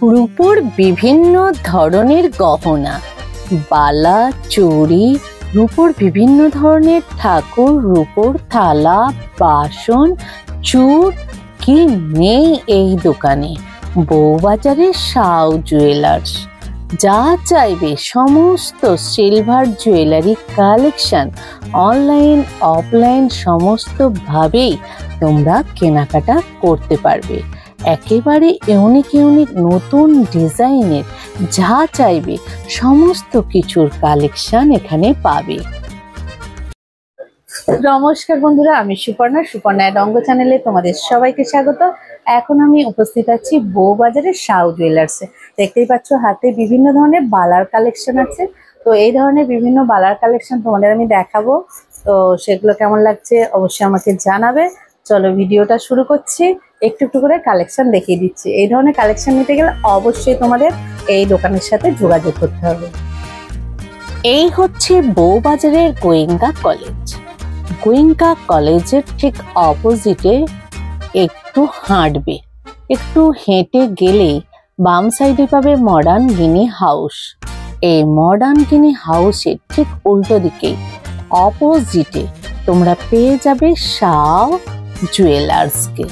রূপোর বিভিন্ন ধরনের গহনা, বালা, চুড়ি, রূপোর বিভিন্ন ধরনের ঠাকুর, রূপোর থালা, বাসন, চূড় কি নেই এই দোকানে। বউবাজারের সাউ জুয়েলার্স। যা চাইবে সমস্ত silver jewellery collection online offline সমস্তভাবেই তোমরা কেনাকাটা করতে পারবে। একেবারে ইউনিক ইউনিক নতুন ডিজাইনের যা চাইবে সমস্ত কিছুর কালেকশন এখানে পাবে। নমস্কার বন্ধুরা, আমি সুপর্ণা রঙ্গ চ্যানেলে তোমাদের সবাইকে স্বাগত। এখন আমি উপস্থিত আছি বউবাজারের সাউ জুয়েলার্সে। দেখতেই পাচ্ছ হাতে বিভিন্ন ধরনের বালার কালেকশন আছে। তো এই ধরনের বিভিন্ন বালার কালেকশন তোমাদের আমি দেখাবো। তো সেগুলো কেমন লাগছে অবশ্যই আমাকে জানাবে। চলো ভিডিওটা শুরু করছি। একটু একটু করে কালেকশন দেখিয়ে দিচ্ছি। এই ধরনের কালেকশন নিতে গেলে অবশ্যই তোমাদের এই দোকানের সাথে যোগাযোগ করতে হবে। এই হচ্ছে বউবাজারের গোয়েঙ্কা কলেজ। গোয়েঙ্কা কলেজের ঠিক অপোজিটে একটু হাঁটবে, একটু হেঁটে গেলেই বাম সাইডে পাবে মডার্ন গিনি হাউস। এই মডার্ন গিনি হাউসের ঠিক উল্টো দিকে অপোজিটে তোমরা পেয়ে যাবে সাউ জুয়েলার্সকে।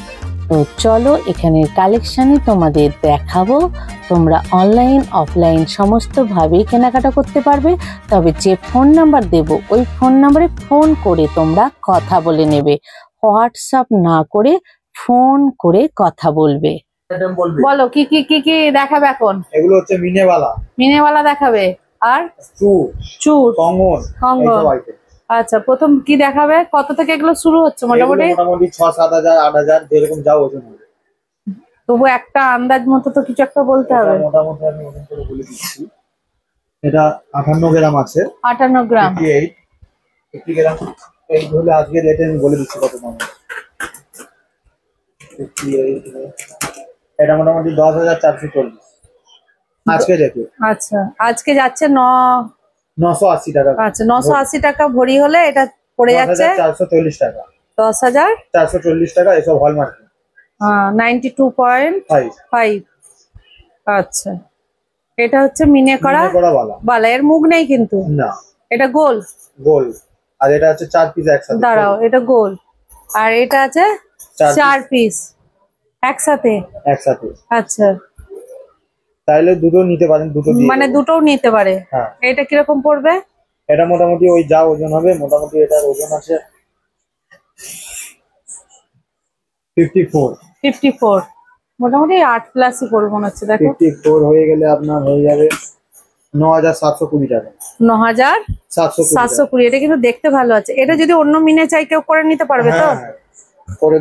তো চলো এখানের কালেকশনই তোমাদের দেখাবো। তোমরা অনলাইন অফলাইন সমস্তভাবেই কেনাকাটা করতে পারবে। তবে যে ফোন নাম্বার দেব ওই ফোন নাম্বারে ফোন করে তোমরা কথা বলে নেবে, হোয়াটসঅ্যাপ না করে ফোন করে কথা বলবে। বলো কি কি কি কি দেখাবে এখন? এগুলো হচ্ছে মিনেওয়ালা দেখাবে, আর চূড়, কঙ্গন। আচ্ছা, প্রথম কি দেখাবে? কত থেকে এগুলো শুরু হচ্ছে? মোটামুটি 6-7 হাজার 8 হাজার যেরকম যাও ওজন হবে। তবু একটা আন্দাজ মতো তো কিছু একটা বলতে হবে। মোটামুটি আমি ওজন করে বলে দিচ্ছি। এটা 58 গ্রাম আছে। 58 গ্রাম, 50 গ্রাম। এই হলে আজকে রেটে আমি বলে দিচ্ছি কত দাম। 58 এটা মোটামুটি 10,440 আজকে রেটে। আচ্ছা, আজকে যাচ্ছে 980 টাকা। আচ্ছা, 980 টাকা ভরি হলে এটা পড়ে যাচ্ছে 440 টাকা। 10,440 টাকা। এসব হলমার্ক 92.5। আচ্ছা, এটা হচ্ছে মিনে করা বালা। এর মুখ নেই কিন্তু না, এটা গোল। আর এটা হচ্ছে 4 পিস একসাথে। দাঁড়াও, এটা গোল আর এটা আছে 4 পিস একসাথে। আচ্ছা, তাহলে দুটো নিতে পারেন, দুটো দিয়ে মানে দুটোও নিতে পারে। হ্যাঁ। এটা কিরকম পড়বে? এটা মোটামুটি ওই যা ওজন হবে, মোটামুটি এটার ওজন আছে 54। মোটামুটি 8+ পড়বে মনে হচ্ছে। দেখো 54 হয়ে গেলে আপনার হয়ে যাবে 9,720 টাকা। 9,720। এটা কিন্তু দেখতে ভালো আছে। এটা যদি অন্য মিনে চাই কেউ করে নিতে পারবে তো?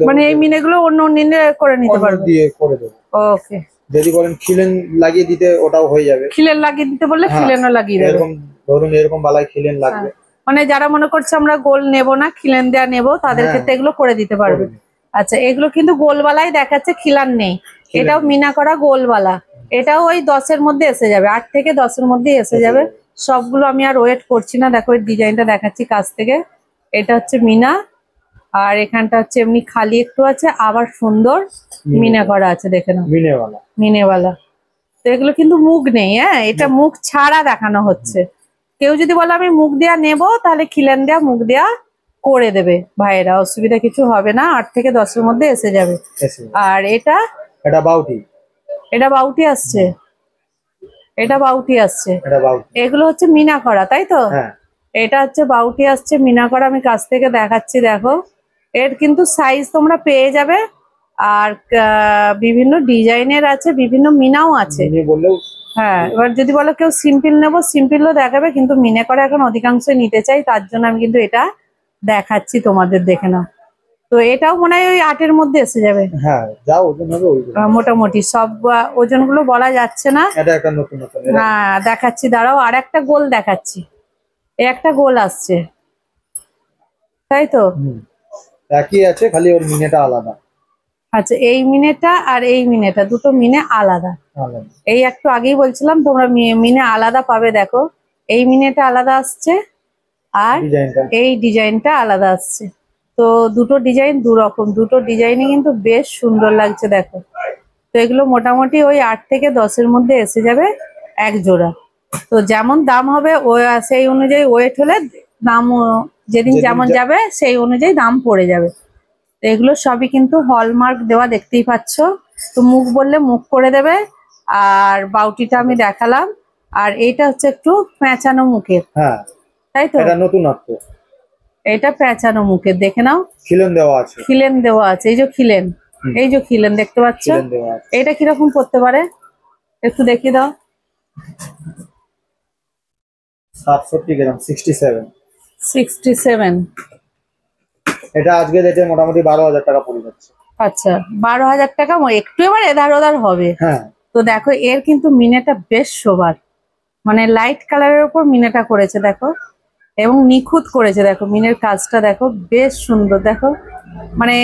মানে এই মিনে গুলো অন্য মিনে করে নিতে পারবে? করে দেবো। ওকে, যদি বলেন খিলেন লাগিয়ে দিতে ওটাও হয়ে যাবে। খিলেন লাগিয়ে দিতে বললে খিলেনও লাগিয়ে দেবে। এরকম ধরুন, এরকম বালায় খিলেন লাগবে। মানে যারা মনে করছে আমরা গোল নেব না, খিলেন দেয়া নেব, তাদের ক্ষেত্রে এগুলো করে দিতে পারবে। আচ্ছা, এগুলো কিন্তু গোলবালাই দেখাচ্ছে, খিলান নেই। এটাও মিনা করা গোলবালা। এটাও ওই 10-এর মধ্যে এসে যাবে, 8 থেকে 10-এর মধ্যে এসে যাবে সবগুলো। আমি আর ওয়েট করছি না। দেখো এই ডিজাইনটা দেখাচ্ছি কাছ থেকে। এটা হচ্ছে মিনা, আর এখানটা হচ্ছে এমনি খালি একটু আছে, আবার সুন্দর মিনা করা আছে। দেখে নাও, মিনেওয়ালা। তো এগুলো কিন্তু মুখ নেই। হ্যাঁ, এটা মুখ ছাড়া দেখানো হচ্ছে। কেউ যদি বলে আমি মুখ দেয়া নেবো, তাহলে খিলেন দেয়া মুখ দেয়া করে দেবে ভাইয়েরা, অসুবিধা কিছু হবে না। 8 থেকে 10-এর মধ্যে এসে যাবে। আর এটা বাউটি আসছে। এগুলো হচ্ছে মিনা করা, তাই তো? এটা হচ্ছে বাউটি আসছে, মিনা করা। আমি কাছ থেকে দেখাচ্ছি, দেখো। এর কিন্তু সাইজ তোমরা পেয়ে যাবে, আর বিভিন্ন ডিজাইনের আছে, বিভিন্ন মিনাও আছে। হ্যাঁ, এবার যদি বলো কেউ সিম্পল নেবো, সিম্পলও দেখাবে, কিন্তু মিনে করা এখন অধিকাংশ নিতে চাই, তার জন্য আমি কিন্তু এটা দেখাচ্ছি তোমাদের। দেখে নাও। তো এটাও মনে হয় ওই 8-এর মধ্যে এসে যাবে। হ্যাঁ, যা ওজন হবে মোটামুটি সব ওজন গুলো বলা যাচ্ছে না। হ্যাঁ, দেখাচ্ছি, দাঁড়াও। আর একটা গোল দেখাচ্ছি। একটা গোল আসছে, তাই তো? একই আছে, খালি ওর মিনেটা আলাদা। আচ্ছা, এই মিনেটা আর এই মিনেটা দুটো মিনে আলাদা। এই একটু আগেই বলছিলাম তোমরা মিনে আলাদা পাবে। দেখো, এই মিনেটা আলাদা আসছে আর এই ডিজাইনটা আলাদা আসছে। তো দুটো ডিজাইন দুরকম, দুটো ডিজাইনে কিন্তু বেশ সুন্দর লাগছে। দেখো, তো তো এগুলো মোটামুটি ওই 8 থেকে 10-এর মধ্যে এসে যাবে এক জোড়া। তো যেমন দাম হবে সেই অনুযায়ী ওয়েট হলে দাম যেদিন যেমন যাবে সেই অনুযায়ী দাম পড়ে যাবে। তো এগুলো সবই কিন্তু হলমার্ক দেওয়া, দেখতেই পাচ্ছ। তো মুখ বললে মুখ করে দেবে। আর বাউটিটা আমি দেখালাম। আর এইটা হচ্ছে একটু পেঁচানো মুখের, হ্যাঁ তাই তো? এটা নতুনত্ব। এটা পেঁচানো মুখের, দেখে নাও। খিলেন দেওয়া আছে। খিলেন দেওয়া আছে, এই যে খিলেন, এই যে খিলেন দেখতে পাচ্ছ। খিলেন দেওয়া আছে। এটা কিরকম পড়তে পারে একটু দেখিয়ে দাও। 67 গ্রাম, 67। 67। এটা আজকে রেটে মোটামুটি 12,000 টাকা পড়ে যাচ্ছে। আচ্ছা, 12,000 টাকা। একটু এবার এধার ওধার হবে। হ্যাঁ। তো দেখো এর কিন্তু মিনেটা বেশ সোবার, মানে লাইট কালারের উপর মিনেটা করেছে দেখো, এবং নিখুঁত করেছে দেখো। মিনের কাজটা দেখো, বেশ সুন্দর দেখো। মানে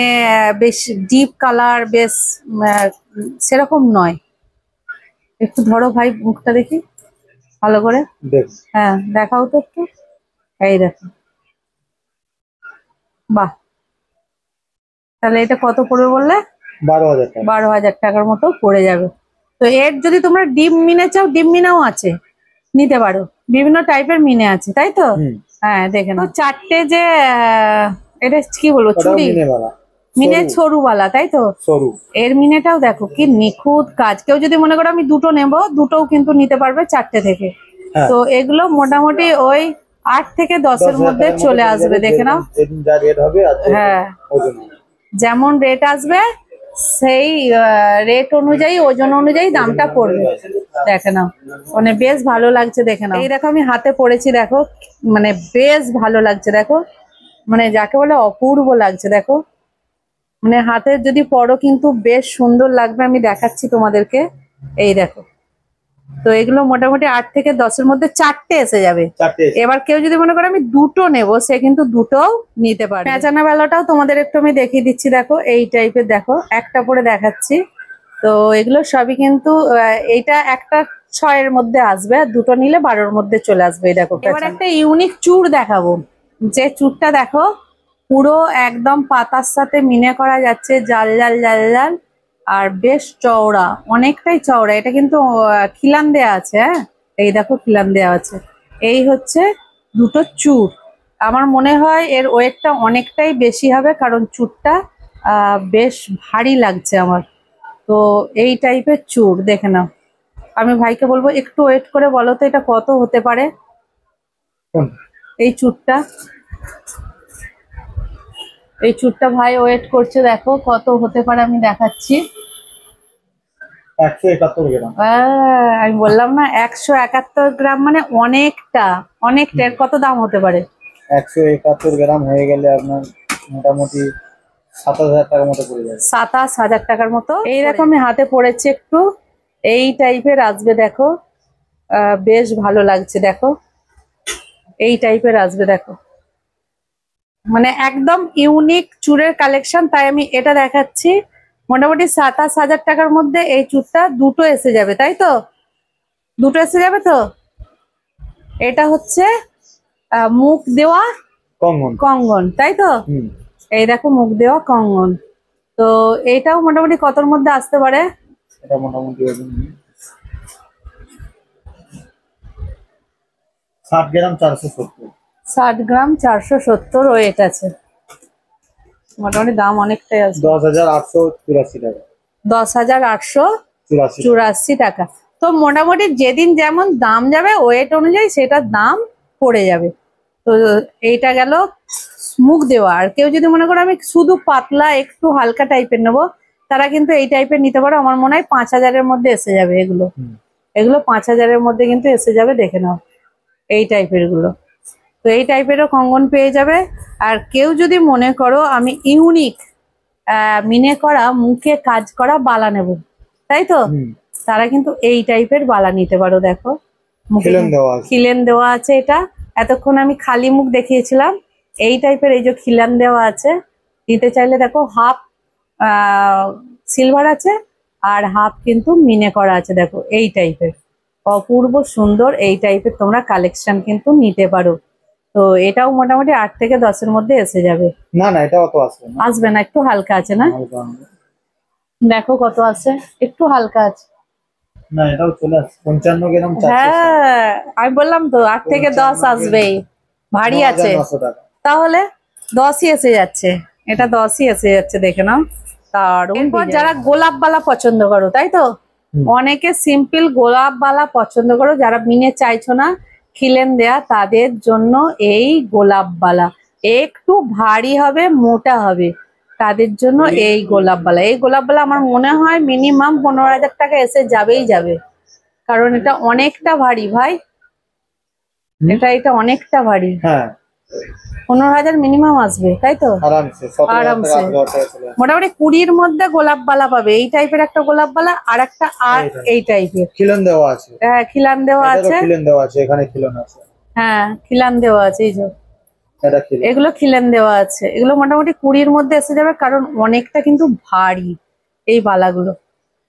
বেশ ডিপ কালার, বেশ সেরকম নয়। একটু ধরো ভাই মুখটা দেখি ভালো করে। হ্যাঁ দেখাও তো একটু। এই দেখো, বাহ। তাহলে এটা কত পড়বে বললে? 12,000 টাকা। 12,000 টাকার মতো পড়ে যাবে। তো এর যদি তোমরা ডিম মিনে চাও, ডিম মিনাও আছে, নিতে পারো। বিভিন্ন টাইপের মিনে আছে, তাই তো? হ্যাঁ দেখে নাও। 4টে যে এটা কি বলবো, চুড়ি মিনে সরুওয়ালা, তাই তো? সরু। এর মিনেটাও দেখো কি নিখুঁত কাজ। কেউ যদি মনে করো আমি দুটো নেব, দুটোও কিন্তু নিতে পারবে 4টে থেকে। তো এগুলো মোটামুটি ওই 8 থেকে 10-এর মধ্যে চলে আসবে, দেখে নাও। হ্যাঁ, যেমন রেট আসবে সেই রেট অনুযায়ী, ওজন অনুযায়ী দামটা পড়বে। দেখে নাও, মানে বেশ ভালো লাগছে, দেখে নাও। এই দেখো আমি হাতে পরেছি, দেখো মানে বেশ ভালো লাগছে দেখো, মানে যাকে বলে অপূর্ব লাগছে দেখো। মানে হাতে যদি পরো কিন্তু বেশ সুন্দর লাগবে, আমি দেখাচ্ছি তোমাদেরকে। এই দেখো। তো এগুলো মোটামুটি 8 থেকে 10-এর মধ্যে 4টে এসে যাবে। এবার কেউ যদি মনে করে আমি দুটো নেব, সে কিন্তু দুটোও নিতে পারে। পেঁচানা বেলাটাও তোমাদের একটু আমি দেখিয়ে দিচ্ছি, দেখো এই টাইপের, দেখো একটা পরে দেখাচ্ছি। তো এগুলো সবই কিন্তু এইটা একটা 6-এর মধ্যে আসবে, আর দুটো নিলে 12-এর মধ্যে চলে আসবে। এই দেখো, এবার একটা ইউনিক চূড় দেখাবো। যে চূড়টা দেখো পুরো একদম পাতার সাথে মিনে করা যাচ্ছে, জাল জাল জাল জাল, আর বেশ চওড়া, অনেকটাই চওড়া। এটা কিন্তু খিলান দেয়া আছে। হ্যাঁ, এই দেখো খিলান দেয়া আছে। এই হচ্ছে দুটো চূড়। আমার মনে হয় এর ওয়েটটা অনেকটাই বেশি হবে, কারণ চূড়টা বেশ ভারী লাগছে আমার। তো এই টাইপের চূড় দেখে নাও। আমি ভাইকে বলবো একটু ওয়েট করে বলো তো এটা কত হতে পারে। এই চূড়টা, এই চূড়টা ভাই ওয়েট করছে, দেখো কত হতে পারে আমি দেখাচ্ছি। 171 গ্রাম। আমি বললাম না 171 গ্রাম, মানে অনেকটা অনেকটা। এর কত দাম হতে পারে? 171 গ্রাম হয়ে গেলে আপনার মোটামুটি 27,000 টাকার মতো পড়ে যাবে। 27,000 টাকার মতো। এই দেখো আমি হাতে পড়েছি একটু, এই টাইপের আসবে দেখো। বেশ ভালো লাগছে দেখো, এই টাইপের আসবে দেখো। মানে একদম ইউনিক চূড়ের কালেকশন, তাই আমি এটা দেখাচ্ছি। মোটামুটি 27,000 টাকার মধ্যে এই চূড়টা দুটো এসে যাবে, তাই তো? দুটো এসে যাবে তো। এটা হচ্ছে মুখ দেওয়া কঙ্গন, তাই তো? এই দেখো মুখ দেওয়া কঙ্গন। তো এইটাও মোটামুটি কতর মধ্যে আসতে পারে? এটা মোটামুটি 60 গ্রাম 470। 60 গ্রাম 470 ওয়েট আছে। মোটামুটি দাম অনেকটাই আছে। 10,884 টাকা। 10,884 টাকা। তো মোটামুটি যেদিন যেমন দাম যাবে ওয়েট অনুযায়ী সেটার দাম পড়ে যাবে। তো এইটা গেল মুখ দেওয়া। আর কেউ যদি মনে করো আমি শুধু পাতলা একটু হালকা টাইপের নেবো, তারা কিন্তু এই টাইপের নিতে পারো। আমার মনে হয় 5,000-এর মধ্যে এসে যাবে এগুলো। এগুলো 5,000-এর মধ্যে কিন্তু এসে যাবে, দেখে নাও এই টাইপের গুলো। তো এই টাইপেরও কঙ্গন পেয়ে যাবে। আর কেউ যদি মনে করো আমি ইউনিক মিনে করা মুখে কাজ করা বালা নেব, তাই তো? তারা কিন্তু এই টাইপের বালা নিতে পারো। দেখো খিলেন দেওয়া আছে। এটা এতক্ষণ আমি খালি মুখ দেখিয়েছিলাম, এই টাইপের এই যে খিলান দেওয়া আছে। নিতে চাইলে দেখো হাফ সিলভার আছে আর হাফ কিন্তু মিনে করা আছে। দেখো এই টাইপের অপূর্ব সুন্দর, এই টাইপের তোমরা কালেকশন কিন্তু নিতে পারো। তো এটাও মোটামুটি 8 থেকে 10-এর মধ্যে এসে যাবে। না না, এটা অত আসবে না, আসবে না, একটু হালকা আছে না? দেখো কত আছে, একটু হালকা আছে। না এটাও চলে আসছে 55 গ্রাম, হ্যাঁ আমি বললাম তো 8 থেকে 10 আসবেই, ভারী আছে। 9,900 টাকা। তাহলে 10ই এসে যাচ্ছে, এটা 10ই এসে যাচ্ছে, দেখে নাও। তারপর যারা গোলাপ বালা পছন্দ করো, তাই তো অনেকে সিম্পল গোলাপ বালা পছন্দ করো, যারা মিনে চাইছো না খিলেন দেয়া, তাদের জন্য এই গোলাপ বালা একটু ভারী হবে, মোটা হবে, তাদের জন্য এই গোলাপ বালা। এই গোলাপ বালা আমার মনে হয় মিনিমাম 15,000 টাকা এসে যাবেই যাবে, কারণ এটা অনেকটা ভারী ভাই, এটা অনেকটা ভারী। হ্যাঁ 15,000 মিনিমাম আসবে, তাই তো? আরামসে 17,000 আরামসে। টাকা 18,000 টাকা চলে আসবে। মোটামুটি 20-র মধ্যে গোলাপ বালা পাবে, এই টাইপের একটা গোলাপ বালা, আর একটা আর এই টাইপের। খিলন দেওয়া আছে, হ্যাঁ খিলান দেওয়া এটারও আছে। খিলন দেওয়া আছে, এখানে খিলন আছে, হ্যাঁ খিলান দেওয়া আছে, এই যে এটা খিলন। এগুলো খিলান দেওয়া আছে, এগুলো মোটামুটি 20-র মধ্যে এসে যাবে, কারণ অনেকটা কিন্তু ভারী এই বালাগুলো,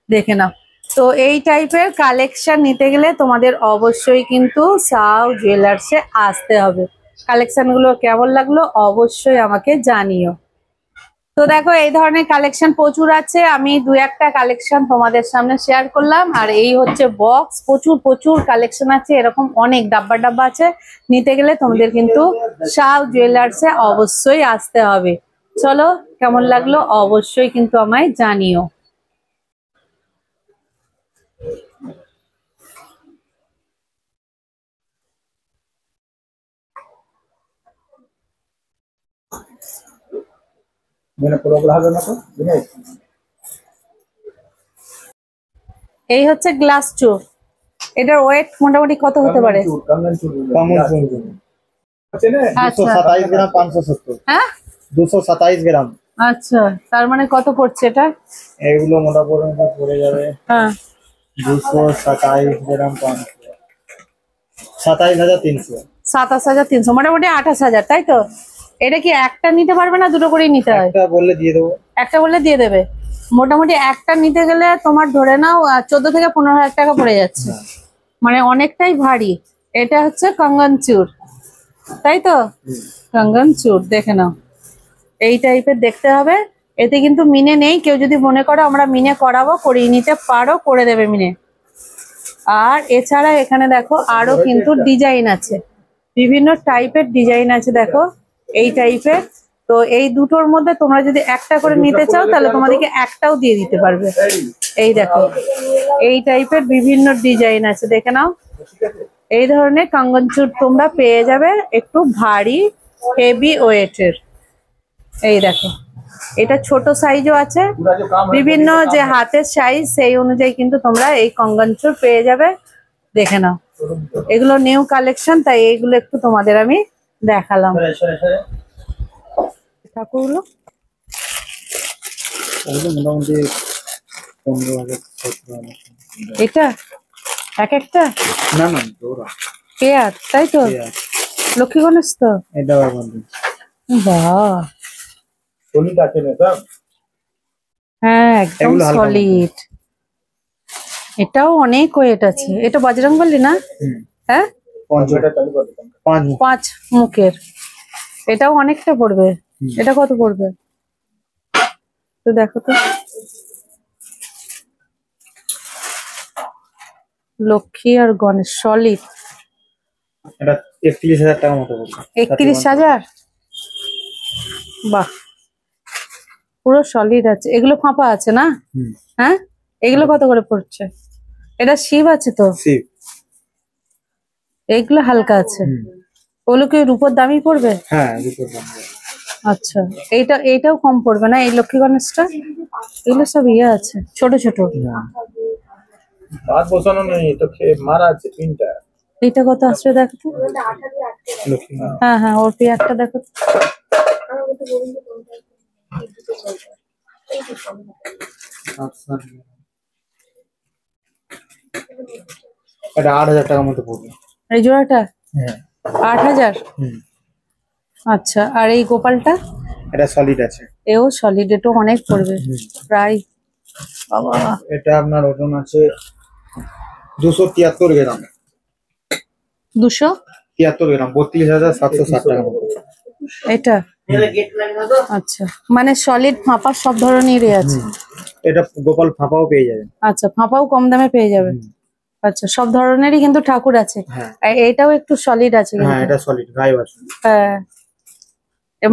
দেখে নাও। তো এই টাইপের কালেকশন নিতে গেলে তোমাদের অবশ্যই কিন্তু সাউ জুয়েলার্সে আসতে হবে। কালেকশন গুলো কেমন লাগলো অবশ্যই আমাকে জানিও। তো দেখো এই ধরনের কালেকশন প্রচুর আছে, আমি 2-একটা কালেকশন তোমাদের সামনে শেয়ার করলাম। আর এই হচ্ছে বক্স, প্রচুর প্রচুর কালেকশন আছে, এরকম অনেক ডাব্বা ডাব্বা আছে। নিতে গেলে তোমাদের কিন্তু সাউ জুয়েলার্সে অবশ্যই আসতে হবে। চলো কেমন লাগলো অবশ্যই কিন্তু আমায় জানিও। এই হচ্ছে গ্লাস চোর, এটার ওয়েট মোটামুটি কত হতে পারে? আচ্ছা 227 গ্রাম 570, হ্যাঁ 227 গ্রাম। আচ্ছা, তার মানে কত পড়ছে এটা? এগুলো মোটামুটি পড়ে যাবে হ্যাঁ 227 গ্রাম 500, 27,300। 27,300, মোটামুটি 28,000, তাই তো? এটা কি একটা নিতে পারবে না দুটো করেই নিতে হয়? একটা বললে দিয়ে দেবো। একটা বললে দিয়ে দেবে। মোটামুটি একটা নিতে গেলে তোমার ধরে নাও 14 থেকে 15,000 টাকা পড়ে যাচ্ছে, মানে অনেকটাই ভারী। এটা হচ্ছে কঙ্গনচুর, তাই তো? কঙ্গনচুর দেখে নাও, এই টাইপের দেখতে হবে। এতে কিন্তু মিনে নেই, কেউ যদি মনে করো আমরা মিনে করাবো, করিয়ে নিতে পারো, করে দেবে মিনে। আর এছাড়া এখানে দেখো আরো কিন্তু ডিজাইন আছে, বিভিন্ন টাইপের ডিজাইন আছে, দেখো এই টাইপের। তো এই দুটোর মধ্যে তোমরা যদি একটা করে নিতে চাও তাহলে তোমাদেরকে একটাও দিয়ে দিতে পারবে। এই দেখো এই টাইপের বিভিন্ন ডিজাইন আছে, দেখে নাও। এই ধরনের কঙ্গনচুর তোমরা পেয়ে যাবে, একটু ভারী হেভি ওয়েটের। এই দেখো এটা ছোট সাইজও আছে, বিভিন্ন যে হাতের সাইজ সেই অনুযায়ী কিন্তু তোমরা এই কঙ্গনচুর পেয়ে যাবে, দেখে নাও। এগুলো নিউ কালেকশন, তাই এইগুলো একটু তোমাদের আমি দেখালাম। ঠাকুরগুলো মোটামুটি 15,000 17,000। এটা এক একটা না না জোড়া পেয়ার, তাই তো? লক্ষ্মী গণেশ তো এটা বাহ, সলিড আছে না সব। হ্যাঁ একদম এগুলো হালকা সলিড। এটাও অনেক ওয়েট আছে, এটা বজরংবলী না? হ্যাঁ 5 মুখের, এটাও অনেকটা পড়বে। এটা কত পড়বে তো দেখো তো, লক্ষ্মী আর গণেশ সলিড। এটা 31,000 টাকা মতো পড়বে। 31,000, বাহ পুরো সলিড আছে। এগুলো ফাঁপা আছে না? হ্যাঁ এগুলো কত করে পড়ছে? এটা শিব আছে তো, শিব। এইগুলো হালকা আছে, ওগুলো কি রূপোর দামই পড়বে? হ্যাঁ রূপোর দাম। আচ্ছা এইটাও কম পড়বে না? এই লক্ষ্মী গণেশটা এগুলো সব ইয়ে আছে ছোট ছোট। বাদ বসানো নেই তো, মারা আছে তিনটা। এইটা কত আসবে দেখো তো? হ্যাঁ হ্যাঁ ওর পেয়ারটা দেখো তো। এটা 8,000 টাকা মতো পড়বে এই জোড়াটা? হ্যাঁ 8,000। আচ্ছা আর এই গোপালটা? এটা সলিড আছে, এও সলিড, এটাও অনেক পড়বে প্রায়। বাবা এটা আপনার ওজন আছে 273 গ্রাম। 273 গ্রাম 32,760 টাকা মতো। এটা আচ্ছা, মানে সলিড ফাঁপা সব ধরনেরই আছে। এটা গোপাল ফাঁপাও পেয়ে যাবেন। আচ্ছা, ফাঁপাও কম দামে পেয়ে যাবেন। আচ্ছা, সব ধরনেরই কিন্তু ঠাকুর আছে। হ্যাঁ আর এটাও একটু সলিড আছে হ্যাঁ, কিন্তু। এটা সলিড গায়ে আছে। হ্যাঁ,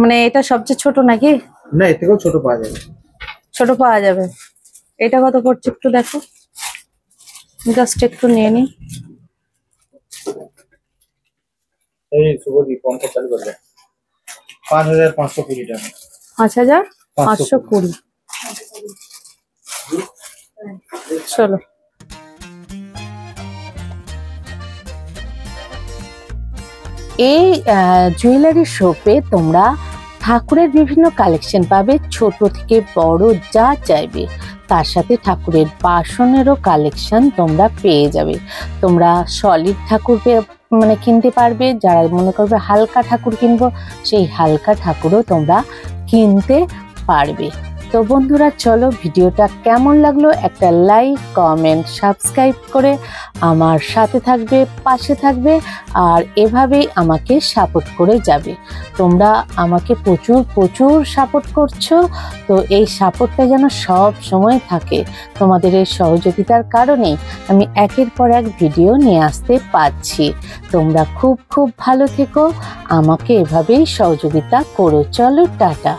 মানে এটা সবচেয়ে ছোট নাকি? না, এর থেকেও ছোট পাওয়া যাবে। ছোট পাওয়া যাবে। এটা কত পড়ছে একটু দেখো, জাস্ট একটু নিয়ে নি। এই শুভদীপ পঞ্চাশ চালু করবে 5520 টাকা। 5520। চলো। এই জুয়েলারি শপে তোমরা ঠাকুরের বিভিন্ন কালেকশন পাবে, ছোট থেকে বড় যা চাইবে। তার সাথে ঠাকুরের বাসনেরও কালেকশন তোমরা পেয়ে যাবে। তোমরা সলিড ঠাকুর মানে কিনতে পারবে, যারা মনে করবে হালকা ঠাকুর কিনবো সেই হালকা ঠাকুরও তোমরা কিনতে পারবে। তো বন্ধুরা চলো, ভিডিওটা কেমন লাগলো একটা লাইক, কমেন্ট, সাবস্ক্রাইব করে আমার সাথে থাকবে, পাশে থাকবে, আর এভাবেই আমাকে সাপোর্ট করে যাবে। তোমরা আমাকে প্রচুর প্রচুর সাপোর্ট করছো, তো এই সাপোর্টটা যেন সব সময় থাকে। তোমাদের এই সহযোগিতার কারণেই আমি একের পর এক ভিডিও নিয়ে আসতে পারছি। তোমরা খুব খুব ভালো থেকো, আমাকে এভাবেই সহযোগিতা করো। চলো, টাটা।